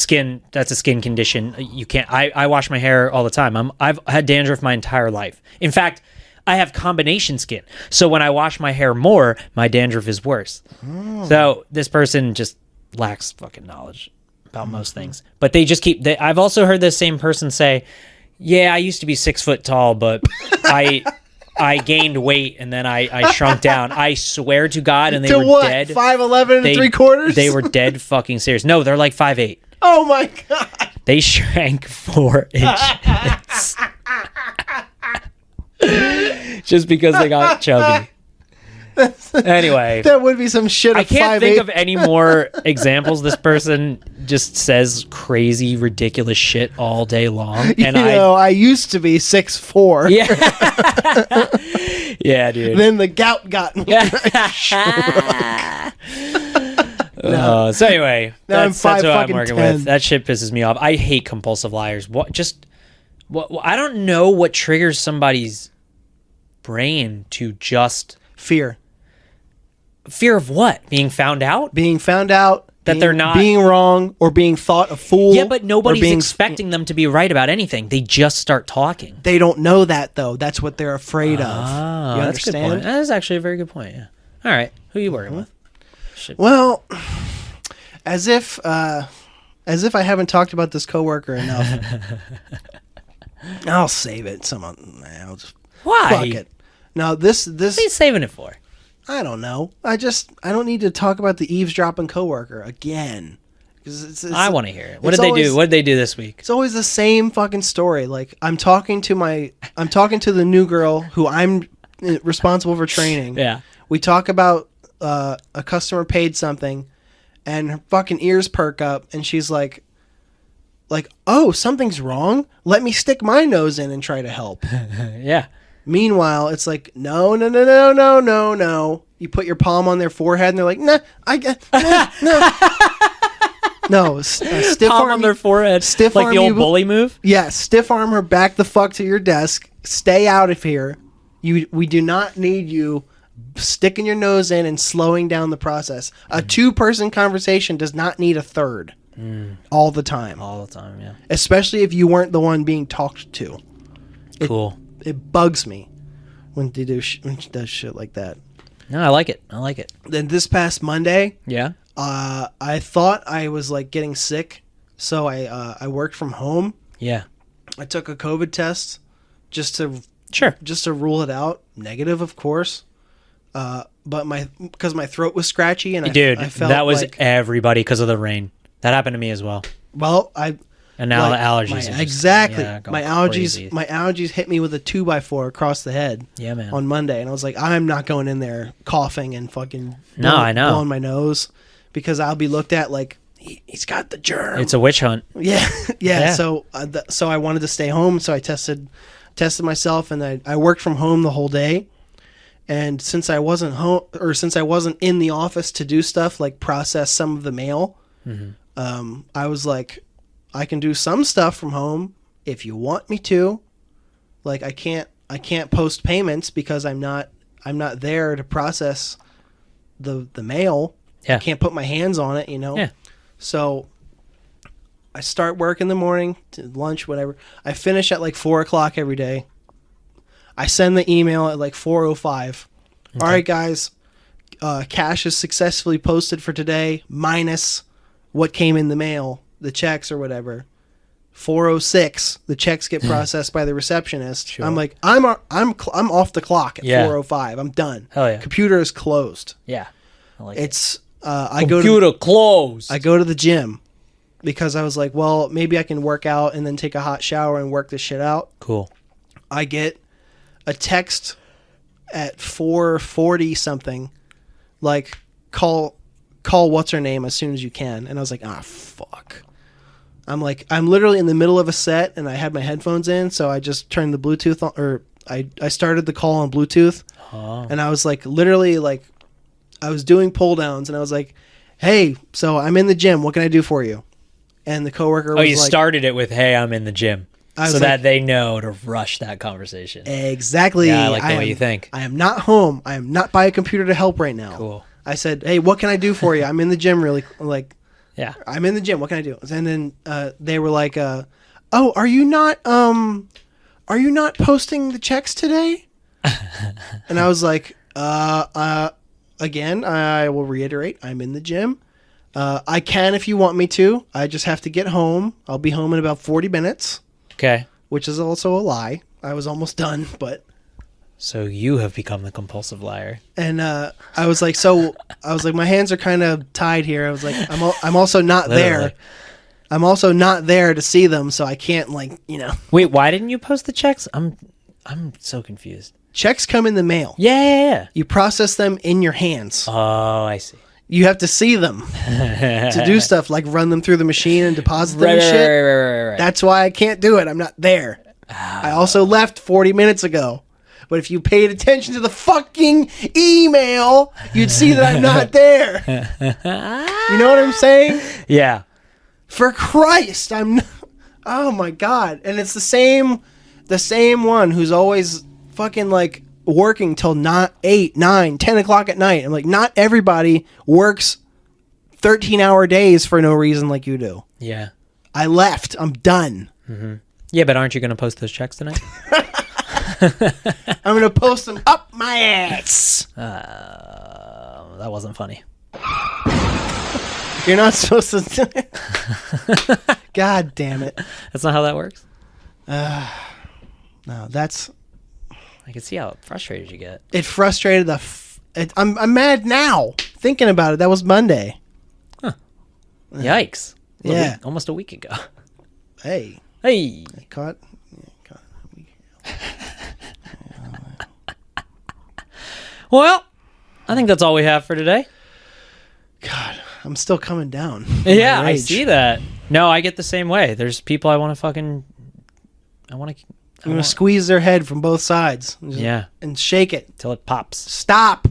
skin condition. You can't. I wash my hair all the time. I've had dandruff my entire life. In fact, I have combination skin. So when I wash my hair more, my dandruff is worse. So this person just lacks fucking knowledge about most things. But they just keep. I've also heard this same person say, "Yeah, I used to be 6 foot tall, but I gained weight and then I shrunk down." I swear to God, and they To were what? dead. 5'11" and 3/4? They were dead fucking serious. No, they're like 5'8". Oh my god. They shrank 4 inches. Just because they got chubby. Anyway, That would be some shit. I Of can't 5'8". think of any more examples. This person just says crazy, ridiculous shit all day long. And I used to be 6'4". Yeah. Yeah, dude. Then the gout got me. So anyway, Now I'm that's what I'm 5'10". working with. That shit pisses me off. I hate compulsive liars. I don't know what triggers somebody's brain to just Fear of what? Being found out? being found out, That they're not- being wrong, or being thought a fool. Yeah, but nobody's or being, expecting them to be right about anything. They just start talking. They don't know that though. That's what they're afraid of. Oh, You that's a good point. understand? That is actually a very good point. Yeah. All right, who are you working with? Well, as if I haven't talked about this coworker enough. I'll save it. I'll just Why? fuck it. No, this What are you saving it for? I don't know. I don't need to talk about the eavesdropping coworker again. 'Cause it's I want to hear it. What it's did they always- do? What did they do this week? It's always the same fucking story. Like I'm talking to the new girl who I'm responsible for training. Yeah. We talk about a customer paid something, and her fucking ears perk up, and she's like, oh, something's wrong. Let me stick my nose in and try to help. Yeah. Meanwhile, it's like, no. You put your palm on their forehead, and they're like, nah, no. No, stiff Palm arm on their forehead. stiff like arm the old you- bully move. Yeah, stiff arm her back the fuck to your desk. Stay out of here. We do not need you sticking your nose in and slowing down the process. A two-person conversation does not need a third all the time. All the time. Yeah. Especially if you weren't the one being talked to. Cool. It bugs me when they do when she does shit like that. No, I like it. Then this past Monday, Yeah. I thought I was like getting sick, so I worked from home. Yeah. I took a COVID test just to rule it out. Negative, of course. But because my throat was scratchy and Dude, I felt that was like, everybody because of the rain. That happened to me as well. well, And now like, the allergies. my- are just, exactly. yeah, going My allergies crazy. my allergies hit me with a 2x4 across the head. Yeah, man. On Monday, and I was like, I'm not going in there coughing and fucking No, I know. blowing my nose, because I'll be looked at like he's got the germ. It's a witch hunt. Yeah. Yeah. So I wanted to stay home, so I tested myself, and I worked from home the whole day. And since I wasn't home, or since I wasn't in the office to do stuff like process some of the mail, I was like, I can do some stuff from home if you want me to. Like I can't post payments because I'm not there to process the mail. Yeah. I can't put my hands on it, Yeah. So I start work in the morning, to lunch, whatever. I finish at like 4:00 every day. I send the email at like 4:05. All right, guys, cash is successfully posted for today, minus what came in the mail, the checks or whatever. 4:06, the checks get processed by the receptionist. Sure. I'm like, I'm off the clock at 4:05. I'm done. Hell yeah. Computer is closed. Yeah. I like It's Computer closed. I go to the gym because I was like, well, maybe I can work out and then take a hot shower and work this shit out. Cool. I get a text at 4:40 something, like call what's her name as soon as you can, and I was like, fuck. I'm literally in the middle of a set and I had my headphones in, so I just turned the Bluetooth on, or I started the call on Bluetooth, and I was like literally like I was doing pull downs and I was like, hey, so I'm in the gym, what can I do for you? And the coworker was you like, started it with, hey, I'm in the gym. was So like- that they know to rush that conversation. exactly. Yeah, I like the way you think. I am not home. I am not by a computer to help right now. Cool. I said, hey, what can I do for you? I'm in the gym really, like, Yeah. I'm in the gym. What can I do? And then they were like, oh, are you not posting the checks today? And I was like, again, I will reiterate, I'm in the gym. I can if you want me to. I just have to get home. I'll be home in about 40 minutes, Okay. which is also a lie. I was almost done, but... So you have become the compulsive liar. And I was like, my hands are kind of tied here. I was like, I'm also not Literally. there. I'm also not there to see them, so I can't, like, Wait, why didn't you post the checks? I'm so confused. Checks come in the mail. Yeah. You process them in your hands. Oh, I see. You have to see them to do stuff like run them through the machine and deposit them and shit. Right. That's why I can't do it. I'm not there. I also left 40 minutes ago. But if you paid attention to the fucking email, you'd see that I'm not there. You know what I'm saying? Yeah. For Christ, oh my God. And it's the same one who's always fucking like working till not 8, 9, 10 o'clock at night. I'm like, not everybody works 13-hour days for no reason like you do. Yeah. I left. I'm done. Mm-hmm. Yeah, but aren't you going to post those checks tonight? I'm going to post them up my ass. That wasn't funny. You're not supposed to do it. God damn it. That's not how that works? No, that's... I can see how frustrated you get. It frustrated I'm mad now thinking about it. That was Monday. Huh. Yikes. Yeah. Almost a week ago. Hey. Hey. Caught. Well, I think that's all we have for today. God, I'm still coming down. Yeah, I see that. No, I get the same way. There's people I want to fucking... I'm going to squeeze their head from both sides. And shake it. Till it pops. Stop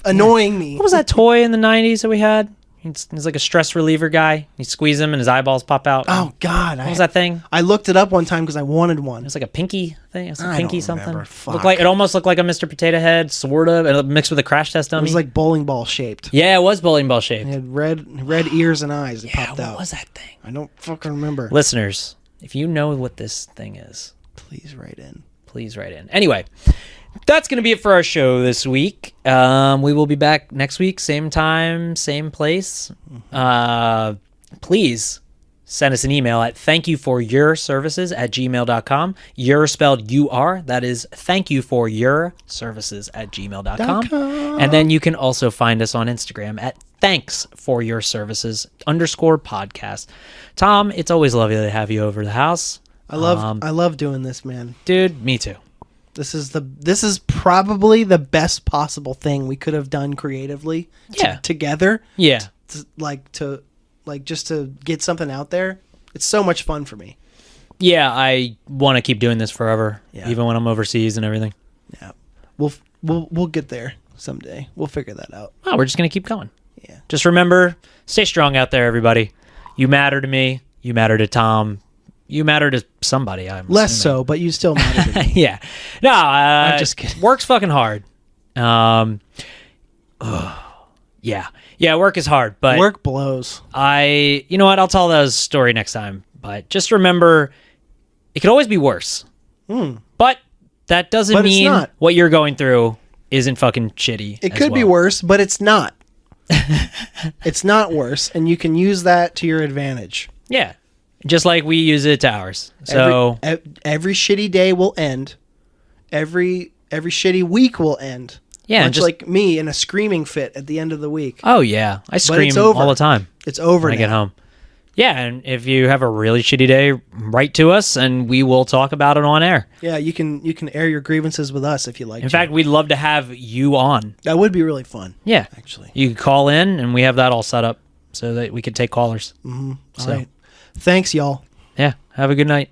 annoying me. What was that toy in the 90s that we had? He's like a stress reliever guy. You squeeze him and his eyeballs pop out. Oh, God. What was that thing? I looked it up one time because I wanted one. It was like a pinky thing. It was a I pinky don't something. remember. Fuck. It almost looked like a Mr. Potato Head, sort of, and mixed with a crash test dummy. It was like bowling ball shaped. Yeah, it was bowling ball shaped. It had red ears and eyes that popped out. What was that thing? I don't fucking remember. Listeners, if you know what this thing is, please write in. Anyway, that's going to be it for our show this week. We will be back next week, same time, same place. Please send us an email at ThankYouForUrServices@gmail.com. Your spelled U-R. That is ThankYouForUrServices@gmail.com. And then you can also find us on Instagram at ThanksForYourServices_podcast. Tom, it's always lovely to have you over the house. I love doing this, man. Dude, me too. This is probably the best possible thing we could have done creatively together. Yeah. Just to get something out there. It's so much fun for me. Yeah, I want to keep doing this forever, even when I'm overseas and everything. Yeah. We'll get there someday. We'll figure that out. Oh, we're just going to keep going. Yeah. Just remember, stay strong out there, everybody. You matter to me. You matter to Tom. You matter to somebody. I'm less assuming. So, but you still matter to me. Yeah. No, I'm just kidding. Work's fucking hard. Yeah, work is hard, but work blows. You know what? I'll tell that story next time. But just remember, it could always be worse. But that doesn't mean what you're going through isn't fucking shitty. It could be worse, but it's not. It's not worse, and you can use that to your advantage. Yeah. Just like we use it to ours. So every shitty day will end. Every shitty week will end. Yeah, much like me in a screaming fit at the end of the week. Oh yeah, I scream all the time. It's over when now. I get home. Yeah, and if you have a really shitty day, write to us and we will talk about it on air. Yeah, you can air your grievances with us if you like. In fact, we'd love to have you on. That would be really fun. Yeah, actually, you could call in and we have that all set up so that we could take callers. All right. Thanks, y'all. Yeah, have a good night.